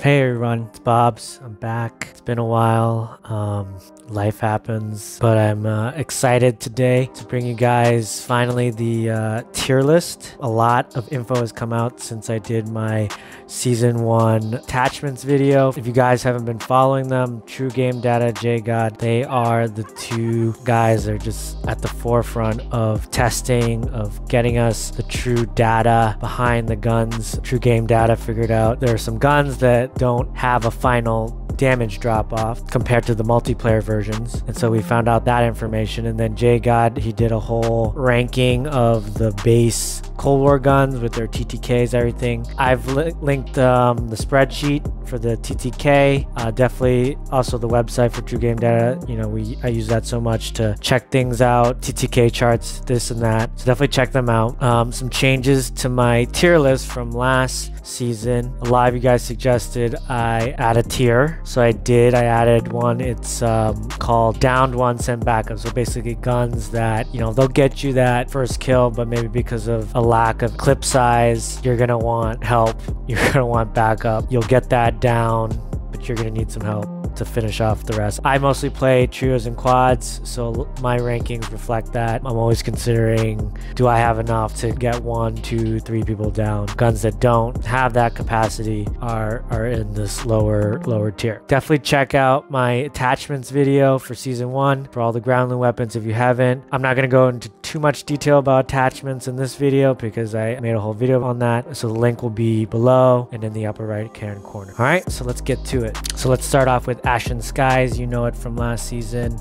Hey everyone, it's Bobs. I'm back. It's been a while. Life happens, but I'm excited today to bring you guys finally the tier list. A lot of info has come out since I did my season 1 attachments video. If you guys haven't been following them, True Game Data, JGOD, they are the two guys that are just at the forefront of testing, of getting us the true data behind the guns. True Game Data figured out there are some guns that don't have a final damage drop off compared to the multiplayer versions, and so we found out that information. And then JGOD, he did a whole ranking of the base Cold War guns with their TTKs, everything. I've linked the spreadsheet for the TTK, definitely also the website for True Game Data. You know, I use that so much to check things out, TTK charts, this and that, so definitely check them out. Some changes to my tier list from last season. A lot of you guys suggested I add a tier, so I did. I added one. It's called downed one, send backup. So basically guns that, you know, they'll get you that first kill, but maybe because of a lack of clip size, you're gonna want help, you're gonna want backup. You'll get that down, but you're gonna need some help to finish off the rest. I mostly play trios and quads, so my rankings reflect that. I'm always considering, do I have enough to get 1, 2, 3 people down? Guns that don't have that capacity are in this lower tier. Definitely check out my attachments video for season 1 for all the groundling weapons if you haven't. I'm not going to go into too much detail about attachments in this video because I made a whole video on that, so the link will be below and in the upper right hand corner. All right, so let's get to it. So let's start off with Ashen Skies. You know it from last season.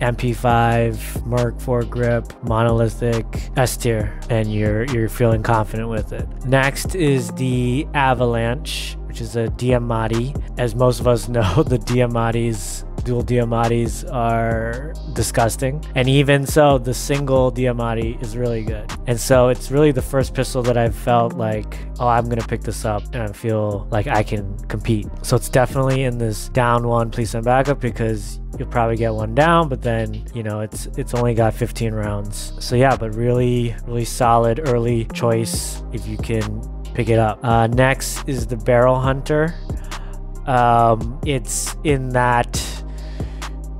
MP5, Merc 4 grip, monolithic, S tier, and you're feeling confident with it. Next is the Avalanche, which is a Diamati. As most of us know, the Diamatis, dual Diamatis, are disgusting, and even so the single Diamati is really good. And so it's really the first pistol that I've felt like, oh, I'm gonna pick this up and I feel like I can compete. So it's definitely in this down one, please send backup, because you'll probably get one down, but then, you know, it's only got 15 rounds. So yeah, but really solid early choice if you can pick it up. Next is the Barrel Hunter. It's in that,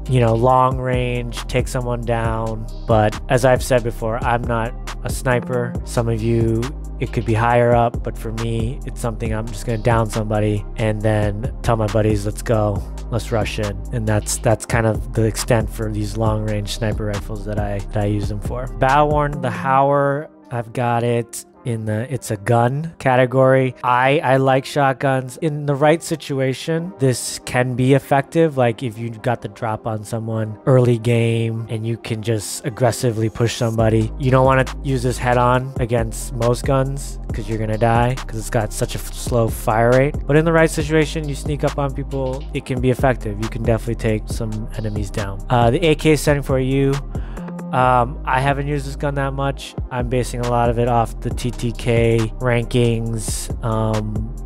you know, long range, take someone down, but as I've said before, I'm not a sniper. Some of you, it could be higher up, but for me, it's something I'm just gonna down somebody and then tell my buddies, let's go, let's rush in. And that's kind of the extent for these long range sniper rifles that I use them for. Battle Worn, the Howler, I've got it in the it's a gun category. I like shotguns. In the right situation, this can be effective. Like if you got the drop on someone early game and you can just aggressively push somebody. You don't want to use this head on against most guns because you're gonna die because it's got such a slow fire rate. But in the right situation, you sneak up on people, it can be effective. You can definitely take some enemies down. The AK-74U, I haven't used this gun that much. I'm basing a lot of it off the TTK rankings.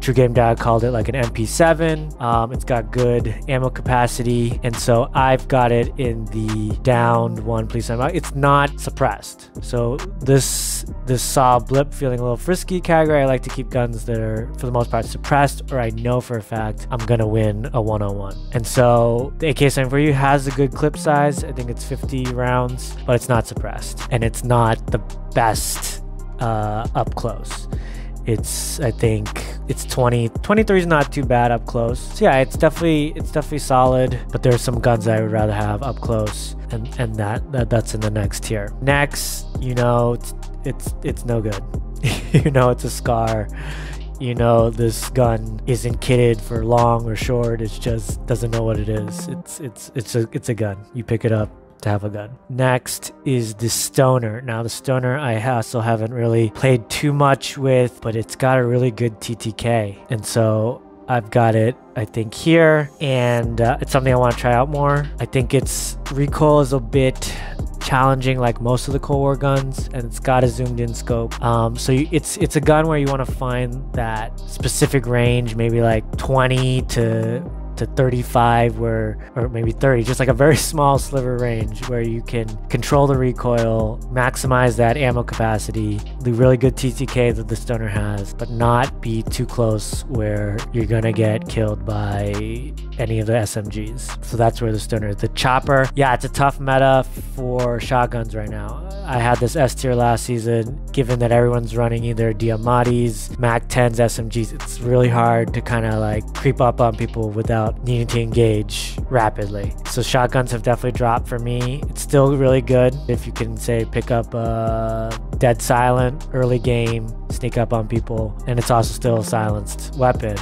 True Game Data called it like an MP7. It's got good ammo capacity, and so I've got it in the downed one, please send back. It's not suppressed, so this saw blip feeling a little frisky category. I like to keep guns that are for the most part suppressed, or I know for a fact I'm gonna win a 1-on-1. And so the AK-74U has a good clip size. I think it's 50 rounds, but it's not suppressed, and it's not the best up close. I think it's 23 is not too bad up close. So yeah, it's definitely solid, but there's some guns I would rather have up close, and that's in the next tier. Next, you know, it's no good. You know, it's a Scar. You know, this gun isn't kitted for long or short. It just doesn't know what it is. It's a gun. You pick it up to have a gun. Next is the Stoner. Now the Stoner I also haven't really played too much with, but it's got a really good TTK, and so I've got it, I think, here, and it's something I want to try out more. I think its recoil is a bit challenging like most of the Cold War guns, and it's got a zoomed in scope. So it's a gun where you want to find that specific range, maybe like 20 to to 35 or maybe 30, just like a very small sliver range where you can control the recoil, maximize that ammo capacity, the really good TTK that the Stoner has, but not be too close where you're gonna get killed by any of the SMGs. So that's where the Stoner is. The Chopper, yeah, it's a tough meta for shotguns right now. I had this S tier last season. Given that everyone's running either Diamatis, Mac 10s, SMGs, it's really hard to kind of like creep up on people without needing to engage rapidly. So shotguns have definitely dropped for me. It's still really good if you can say pick up a dead silent early game, sneak up on people, and it's also still a silenced weapon.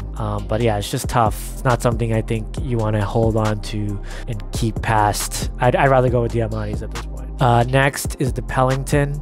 But yeah, it's just tough. It's not something I think you want to hold on to and keep past. I'd rather go with Diamatis at this point. Next is the Pelington.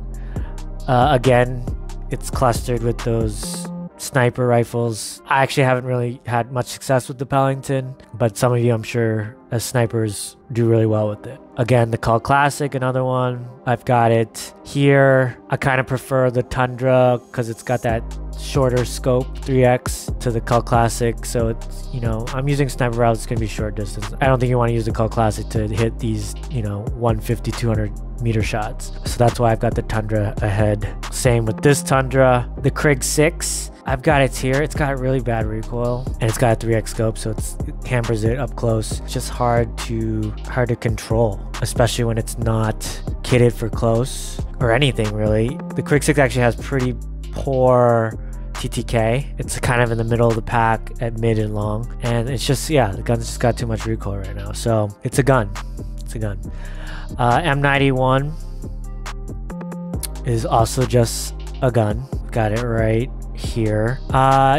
Again, it's clustered with those sniper rifles. I actually haven't really had much success with the Pelington, but some of you, I'm sure, as snipers, do really well with it. Again, the Cult Classic, another one. I've got it here. I kind of prefer the Tundra because it's got that shorter scope, 3x, to the Cult Classic. So it's, you know, I'm using sniper rifles, it's gonna be short distance. I don't think you want to use the Cult Classic to hit these, you know, 150, 200 meter shots. So that's why I've got the Tundra ahead. Same with this Tundra. The Krig 6, I've got it here. It's got really bad recoil and it's got a 3x scope, so it hampers it up close. It's just hard to control, especially when it's not kitted for close or anything really. The Krig 6 actually has pretty poor TTK. It's kind of in the middle of the pack at mid and long, and it's just, yeah, the gun's just got too much recoil right now. So it's a gun. It's a gun. M91 is also just a gun. Got it right here.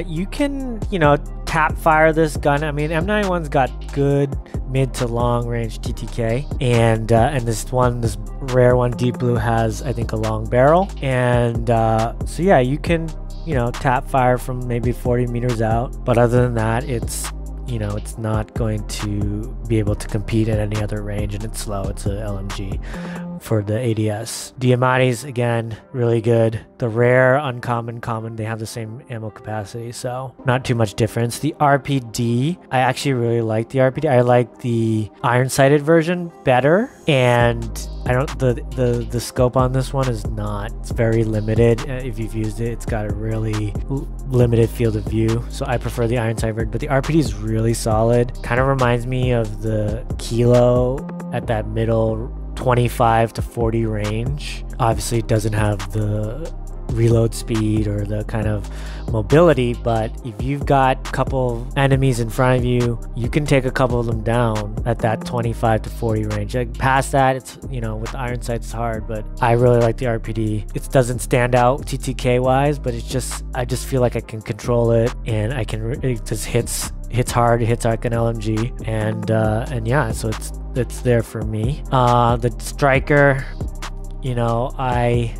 You can, you know, tap fire this gun. I mean, M91's got good mid to long range TTK, and this rare one, Deep Blue, has, I think, a long barrel. And so yeah, you can, you know, tap fire from maybe 40 meters out, but other than that, it's, you know, it's not going to be able to compete at any other range, and it's slow. It's a LMG for the ADS. Diamatis, again, really good. The rare, uncommon, common, they have the same ammo capacity, so not too much difference. The RPD, I actually really like the RPD. I like the iron-sighted version better, and I don't, the scope on this one is not, it's very limited. If you've used it, it's got a really limited field of view, so I prefer the iron-sighted version, but the RPD is really solid. Kind of reminds me of the Kilo at that middle 25 to 40 range. Obviously it doesn't have the reload speed or the kind of mobility, but if you've got a couple enemies in front of you, you can take a couple of them down at that 25 to 40 range. Like past that, it's, you know, with the iron sights it's hard, but I really like the RPD. It doesn't stand out TTK wise, but it's just, I just feel like I can control it, and I can, it just hits hard, it hits like an LMG, and yeah, so it's there for me. The Striker, you know, I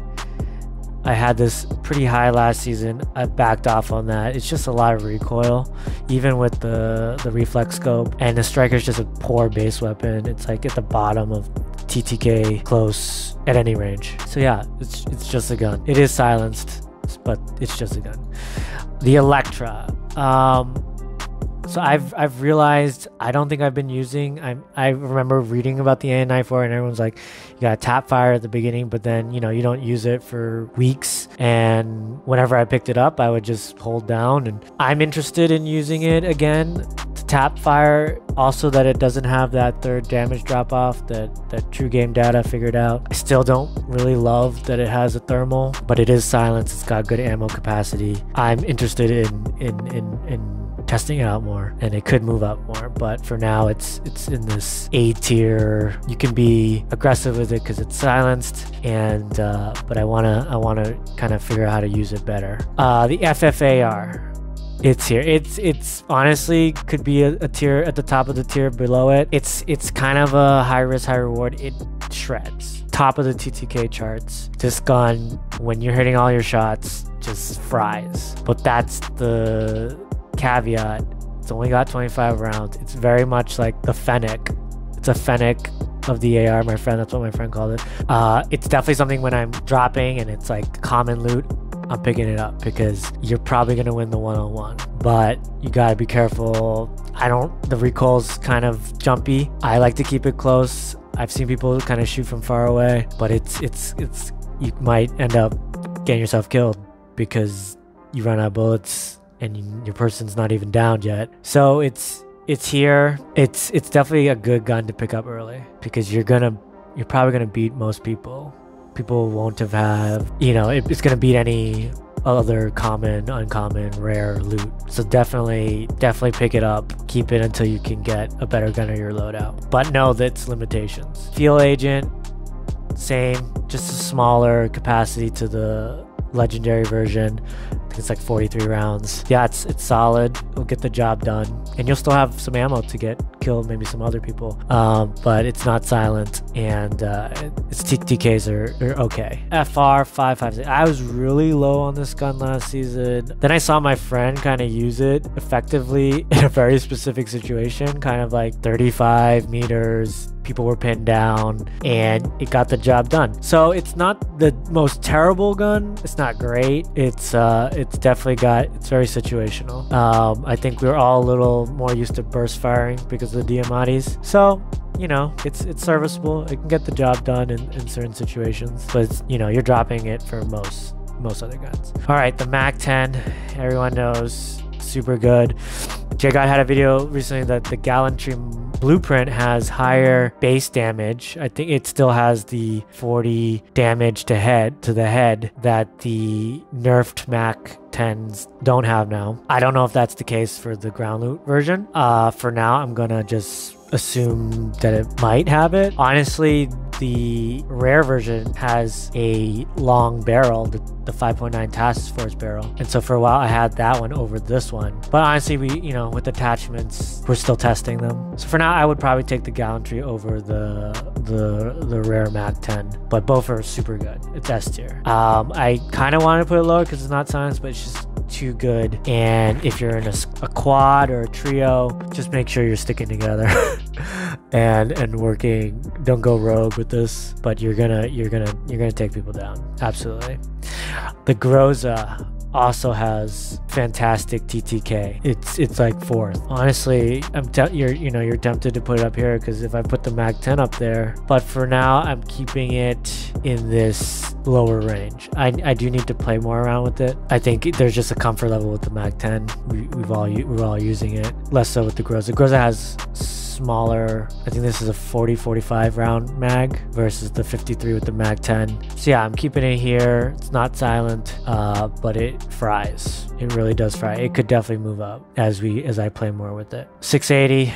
had this pretty high last season. I backed off on that. It's just a lot of recoil, even with the reflex scope, and the Striker's just a poor base weapon. It's like at the bottom of TTK close at any range. So yeah, it's just a gun. It is silenced, but it's just a gun. The Electra, so I've realized I don't think I've been using, I remember reading about the AN94 and everyone's like, you gotta tap fire at the beginning, but then, you know, you don't use it for weeks. And whenever I picked it up, I would just hold down, and I'm interested in using it again to tap fire. Also that it doesn't have that third damage drop off that True Game Data figured out. I still don't really love that it has a thermal, but it is silenced. It's got good ammo capacity. I'm interested in testing it out more, and it could move up more, but for now it's in this A tier. You can be aggressive with it because it's silenced, and but I wanna kind of figure out how to use it better. The FFAR, it's here. It's honestly could be a tier at the top of the tier below it. It's kind of a high risk, high reward. It shreds. Top of the TTK charts. This gun, when you're hitting all your shots, just fries. But that's the caveat. It's only got 25 rounds. It's very much like the Fennec. It's a Fennec of the AR, my friend. That's what my friend called it. It's definitely something when I'm dropping and it's like common loot, I'm picking it up because you're probably gonna win the one-on-one, but you gotta be careful the recoil's kind of jumpy. I like to keep it close. I've seen people kind of shoot from far away, but you might end up getting yourself killed because you run out of bullets and your person's not even downed yet. So it's here. It's definitely a good gun to pick up early because you're probably gonna beat most people. People won't have it's gonna beat any other common, uncommon, rare loot. So definitely pick it up. Keep it until you can get a better gun or your loadout. But know that's limitations. Field agent, same, just a smaller capacity to the legendary version. I think it's like 43 rounds. Yeah, it's solid. It'll get the job done, and you'll still have some ammo to get killed maybe some other people, but it's not silent, and its TTKs are okay. FR 556. I was really low on this gun last season. Then I saw my friend kind of use it effectively in a very specific situation, kind of like 35 meters. People were pinned down and it got the job done. So it's not the most terrible gun. It's not great. It's definitely it's very situational. I think we're all a little more used to burst firing because of the Diamatis. So, it's serviceable. It can get the job done in certain situations, but it's, you're dropping it for most other guns. All right, the Mag-10, everyone knows, super good. JGOD had a video recently that the Gallantry blueprint has higher base damage. I think it still has the 40 damage to the head that the nerfed Mag-10s don't have now. I don't know if that's the case for the ground loot version. For now, I'm gonna just assume that it might have it. Honestly, the rare version has a long barrel, the 5.9 task force barrel, and so for a while I had that one over this one. But honestly, with attachments, we're still testing them. So for now, I would probably take the Gallantry over the rare Mag-10, but both are super good. It's S tier. I kind of want to put it lower because it's not silenced, but it's just too good. And if you're in a quad or a trio, just make sure you're sticking together and working. Don't go rogue with this, but you're gonna take people down. Absolutely. The Groza also has fantastic TTK. It's like fourth. Honestly, you're tempted to put it up here because if I put the Mag-10 up there, but for now I'm keeping it in this lower range. I do need to play more around with it. I think there's just a comfort level with the Mag-10. We're all using it. Less so with the Groza. Groza has smaller, I think this is a 40-45 round mag versus the 53 with the Mag-10. So yeah, I'm keeping it here. It's not silent, but it fries. It really does fry. It could definitely move up as I play more with it. 680,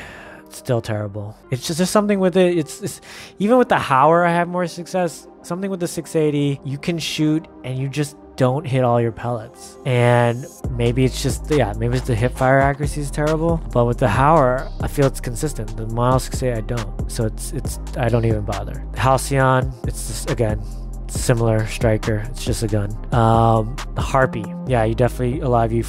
still terrible. It's just, there's something with it. It's even with the Hauer, I have more success. Something with the 680, you can shoot and you just don't hit all your pellets, and maybe it's just maybe it's the hip fire accuracy is terrible, but with the Hauer I feel it's consistent. The Model 6A I don't, so it's I don't even bother. Halcyon, it's just, again, similar striker, it's just a gun. The Harpy, yeah, you definitely, a lot of you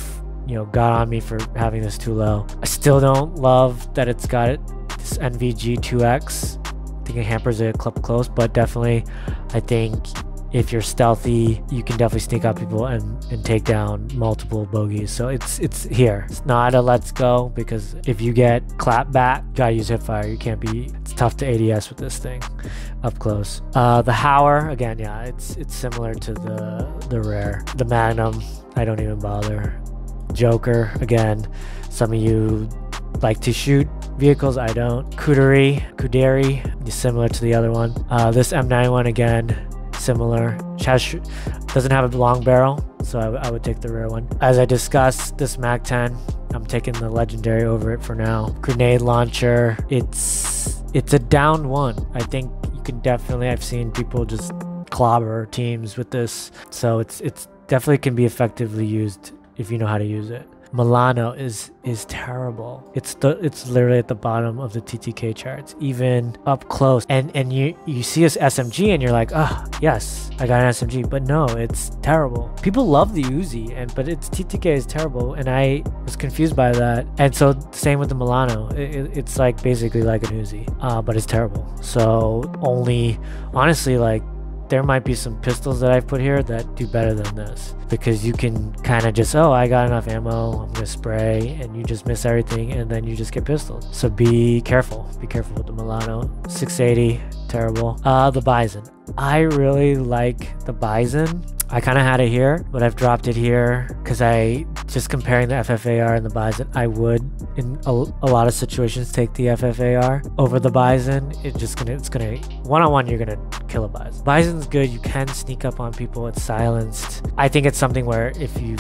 got on me for having this too low. I still don't love that it's got this NVG 2X. I think it hampers it up close, but definitely I think if you're stealthy, you can definitely sneak up people and take down multiple bogeys. So it's here. It's not a let's go, because if you get clapped back, you gotta use hipfire. It's tough to ADS with this thing up close. The Hauer, again, yeah, it's similar to the rare. The Magnum, I don't even bother. Joker, again, some of you like to shoot vehicles, I don't. Kuderi, similar to the other one. This M91, again, similar. Doesn't have a long barrel, so I would take the rare one. As I discussed, this Mag-10, I'm taking the legendary over it for now. Grenade launcher, it's a down one. I think you can definitely, I've seen people just clobber teams with this, so it's definitely can be effectively used if you know how to use it. Milano is terrible. It's literally at the bottom of the TTK charts, even up close. And you see this SMG and you're like, oh yes, I got an SMG. But no, it's terrible. People love the Uzi, but its TTK is terrible, and I was confused by that. And so same with the Milano. It's like basically like an Uzi, but it's terrible. So only, honestly, like there might be some pistols that I've put here that do better than this, because you can kind of just, oh, I got enough ammo, I'm gonna spray, and you just miss everything, and then you just get pistoled. So be careful with the Milano. 680, terrible. The Bison, I really like the Bison. I kind of had it here, but I've dropped it here because just comparing the FFAR and the Bison, I would in a lot of situations take the FFAR over the Bison. It's gonna one-on-one, you're gonna kill a Bison. Bison's good, you can sneak up on people, it's silenced. I think it's something where if you're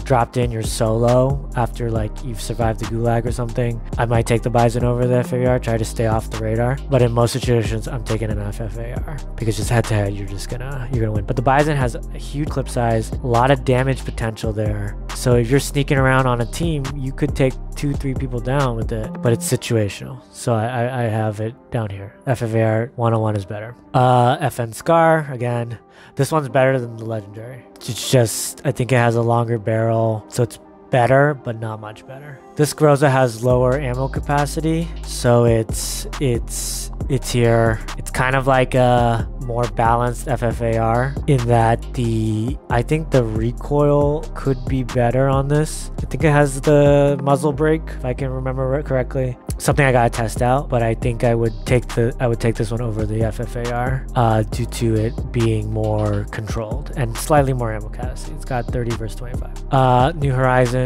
dropped in, you're solo after like you've survived the gulag or something, I might take the Bison over the FFAR, try to stay off the radar. But in most situations, I'm taking an FFAR because just head to head, you're gonna win. But the Bison has a huge clip size, a lot of damage potential there. So if you're sneaking around on a team, you could take 2-3 people down with it, but it's situational. So I have it down here. FFAR one-on-one is better. FN Scar, again, this one's better than the Legendary. It's just, I think it has a longer barrel, so it's better, but not much better. This Groza has lower ammo capacity, so it's here. It's kind of like a more balanced FFAR in that I think the recoil could be better on this. I think it has the muzzle brake, if I can remember it correctly. Something I gotta test out, but I think I would take this one over the FFAR due to it being more controlled and slightly more ammo capacity. It's got 30 versus 25. New Horizon,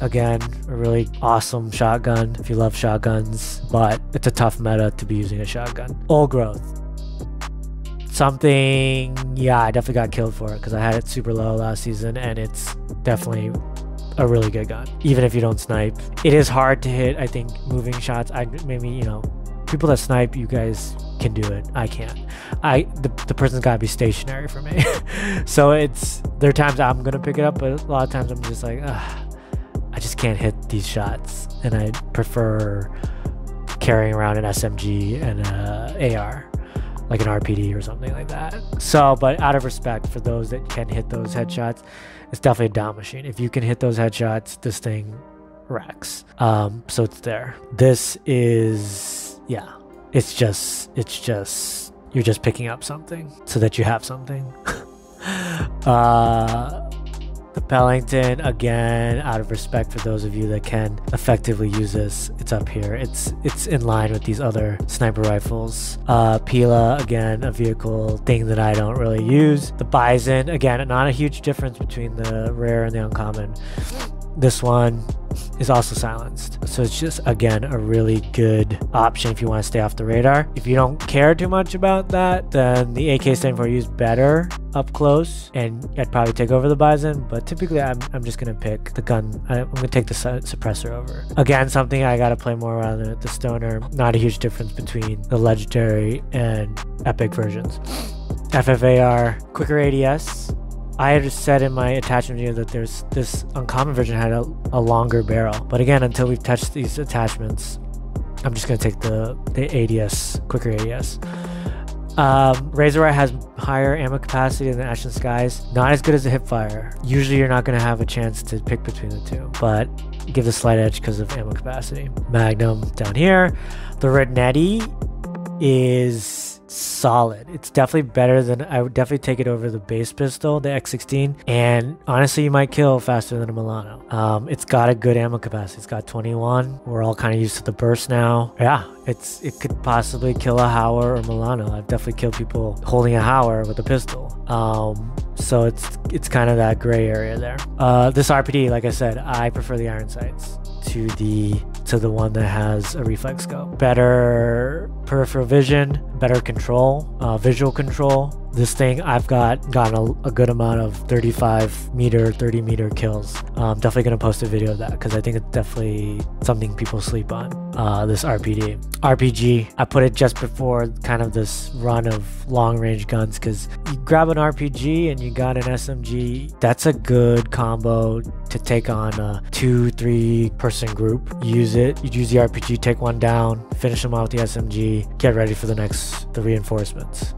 again, a really awesome shotgun if you love shotguns, but it's a tough meta to be using a shotgun. Old Growth, something, yeah, I definitely got killed for it because I had it super low last season, and it's definitely a really good gun even if you don't snipe. It is hard to hit, I think, moving shots. Maybe, you know, people that snipe, you guys can do it, I can't. The person's got to be stationary for me. So there are times I'm gonna pick it up, but a lot of times I'm just like, I just can't hit these shots, and I prefer carrying around an SMG and a AR, like an RPD or something like that. So, but out of respect for those that can hit those headshots, it's definitely a down machine. If you can hit those headshots, this thing wrecks. So it's there. This is, yeah, it's just you're just picking up something so that you have something. The Pelington, again, out of respect for those of you that can effectively use this, it's up here. It's in line with these other sniper rifles. Pila, again, a vehicle thing that I don't really use. The Bison, again, not a huge difference between the rare and the uncommon. This one is also silenced, so it's just, again, a really good option if you want to stay off the radar. If you don't care too much about that, then the AK-74 is better up close, and I'd probably take over the Bison, but typically I'm just gonna pick the gun. I'm gonna take the suppressor over. Again, something I gotta play more around with. The Stoner, not a huge difference between the Legendary and Epic versions. FFAR, quicker ADS. I had said in my attachment video that there's this uncommon version had a longer barrel, but again, until we've touched these attachments, I'm just gonna take the ADS, quicker ADS. Razor has higher ammo capacity than the Ashen Skies. Not as good as the hipfire. Usually you're not gonna have a chance to pick between the two, but give a slight edge because of ammo capacity. Magnum down here. The Rednetti is solid. It's definitely better than, I would definitely take it over the base pistol, the X16, and honestly you might kill faster than a Milano. It's got a good ammo capacity. It's got 21. We're all kind of used to the burst now. Yeah, it could possibly kill a Hauer or Milano. I've definitely killed people holding a Hauer with a pistol. So it's kind of that gray area there. This RPD, like I said, I prefer the iron sights to the one that has a reflex scope. Better peripheral vision, better control, visual control. This thing, I've gotten a good amount of 35 meter, 30 meter kills. Definitely gonna post a video of that because I think it's definitely something people sleep on. This RPG, I put it just before kind of this run of long range guns, because you grab an RPG and you got an SMG, that's a good combo to take on a 2-3 person group. Use it, you use the RPG, take one down, finish them off with the SMG, get ready for the reinforcements.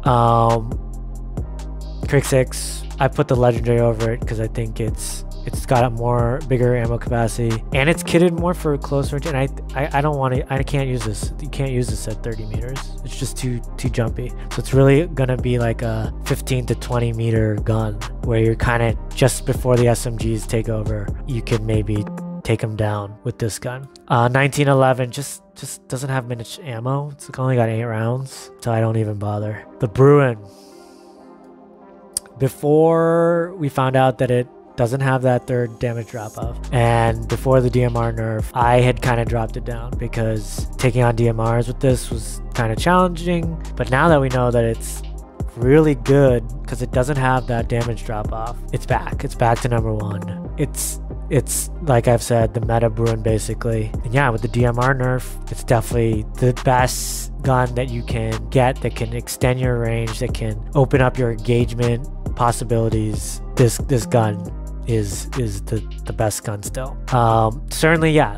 Crick 6, I put the legendary over it because I think it's got a more bigger ammo capacity, and it's kitted more for close range. And I don't want to. I can't use this. You can't use this at 30 meters. It's just too jumpy. So it's really gonna be like a 15 to 20 meter gun where you're kind of just before the SMGs take over. You can maybe take them down with this gun. 1911 just doesn't have much ammo. It's only got 8 rounds, so I don't even bother. The Bruin. Before we found out that it doesn't have that 3rd damage drop off, and before the DMR nerf, I had kind of dropped it down because taking on DMRs with this was kind of challenging. But now that we know that it's really good because it doesn't have that damage drop off, it's back to number 1. It's like I've said, the meta Bruin basically. And yeah, with the DMR nerf, it's definitely the best gun that you can get that can extend your range, that can open up your engagement possibilities. This gun is the best gun still. Certainly, yeah,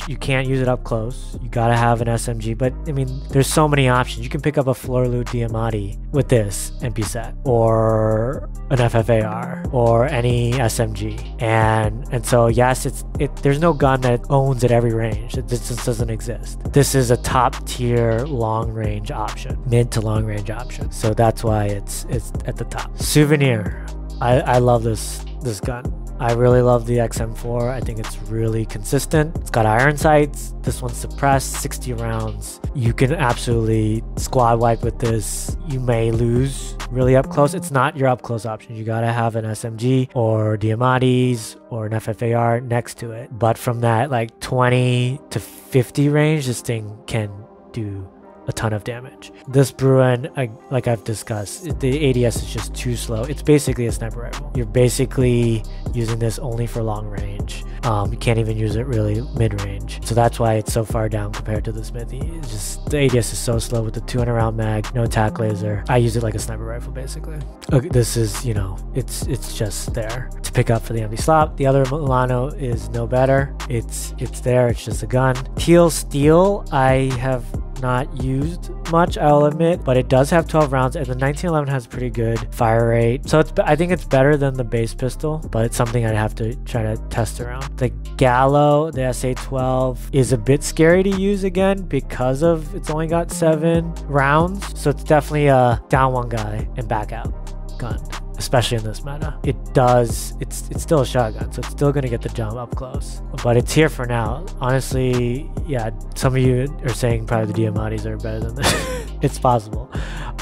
you can't use it up close. You gotta have an SMG, but I mean, there's so many options. You can pick up a floor loot Diamatti with this and be set, or an FFAR, or any SMG. And so yes, there's no gun that owns at every range. This just doesn't exist. This is a top tier long range option, mid to long range option. So that's why it's at the top. Souvenir. I love this gun. I really love the XM4. I think it's really consistent. It's got iron sights. This one's suppressed, 60 rounds. You can absolutely squad wipe with this. You may lose really up close. It's not your up close option. You gotta have an SMG or Diamattis or an FFAR next to it. But from that like 20 to 50 range, this thing can do a ton of damage. This Bruin, like I've discussed, the ADS is just too slow. It's basically a sniper rifle. You're basically using this only for long range. You can't even use it really mid-range. So that's why it's so far down compared to the Smithy. It's just the ADS is so slow with the 200 round mag, no tac laser. I use it like a sniper rifle basically. Okay, this is, you know, it's just there to pick up for the empty slot. The other Milano is no better. It's there, it's just a gun. Teal Steel, I have not used much, I'll admit, but it does have 12 rounds, and the 1911 has pretty good fire rate. So I think it's better than the base pistol, but it's something I'd have to try to test around. The Gallo, the SA-12, is a bit scary to use again because of it's only got 7 rounds. So it's definitely a down one guy and back out gun, especially in this meta. It's still a shotgun, so it's still gonna get the jump up close, but it's here for now. Honestly, yeah, some of you are saying probably the Diamattis are better than this. It's possible.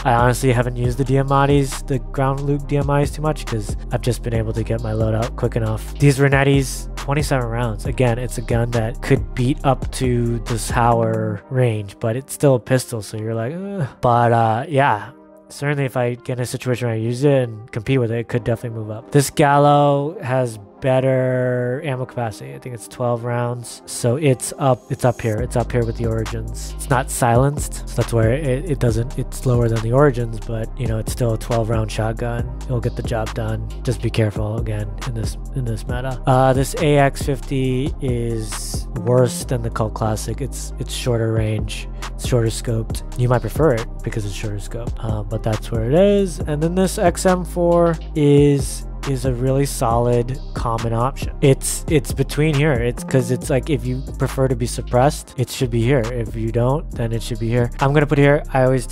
I honestly haven't used the Diamattis, the ground loot Diamattis too much, because I've just been able to get my load out quick enough. These Renettis, 27 rounds. Again, it's a gun that could beat up to this Hauer range, but it's still a pistol, so you're like, ugh. But yeah, certainly if I get in a situation where I use it and compete with it, it could definitely move up. This Gallo has better ammo capacity. I think it's 12 rounds. So it's up here. It's up here with the Origins. It's not silenced, so that's where it's lower than the Origins, but you know, it's still a 12 round shotgun. It'll get the job done. Just be careful again in this meta. This AX50 is worse than the Cult Classic. It's shorter range. It's shorter scoped. You might prefer it because it's shorter scope, but that's where it is. And then this XM4 is a really solid common option. It's between here. It's because it's like, if you prefer to be suppressed, it should be here. If you don't, then it should be here. I'm gonna put here. I always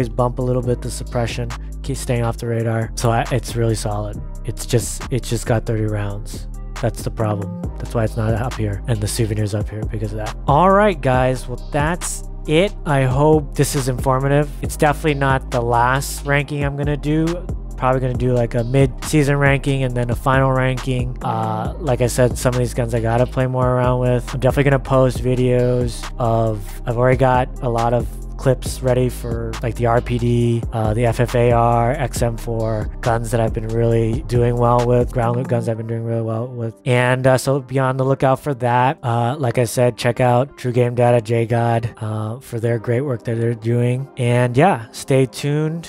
bump a little bit the suppression, keep staying off the radar. So it's really solid. It's just got 30 rounds. That's the problem. That's why it's not up here, and the Souvenir's up here because of that. All right, guys. Well, that's it. I hope this is informative. It's definitely not the last ranking I'm gonna do. Probably gonna do like a mid-season ranking and then a final ranking. Like I said, some of these guns I gotta play more around with. I'm definitely gonna post videos I've already got a lot of clips ready for like the RPD, the FFAR, XM4, guns that I've been really doing well with, ground loot guns I've been doing really well with. And so be on the lookout for that. Like I said, check out True Game Data, JGOD, for their great work that they're doing. And yeah, stay tuned.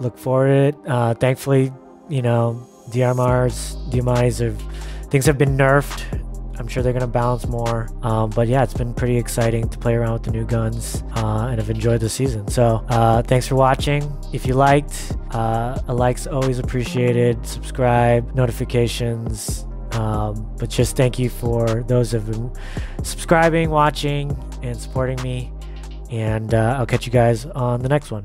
Look forward to it. Thankfully, you know, DMRs, DMIs, things have been nerfed. I'm sure they're going to balance more. But yeah, it's been pretty exciting to play around with the new guns, and I've enjoyed the season. So thanks for watching. If you liked, a like's always appreciated. Subscribe, notifications. But just thank you for those who have been subscribing, watching, and supporting me. And I'll catch you guys on the next one.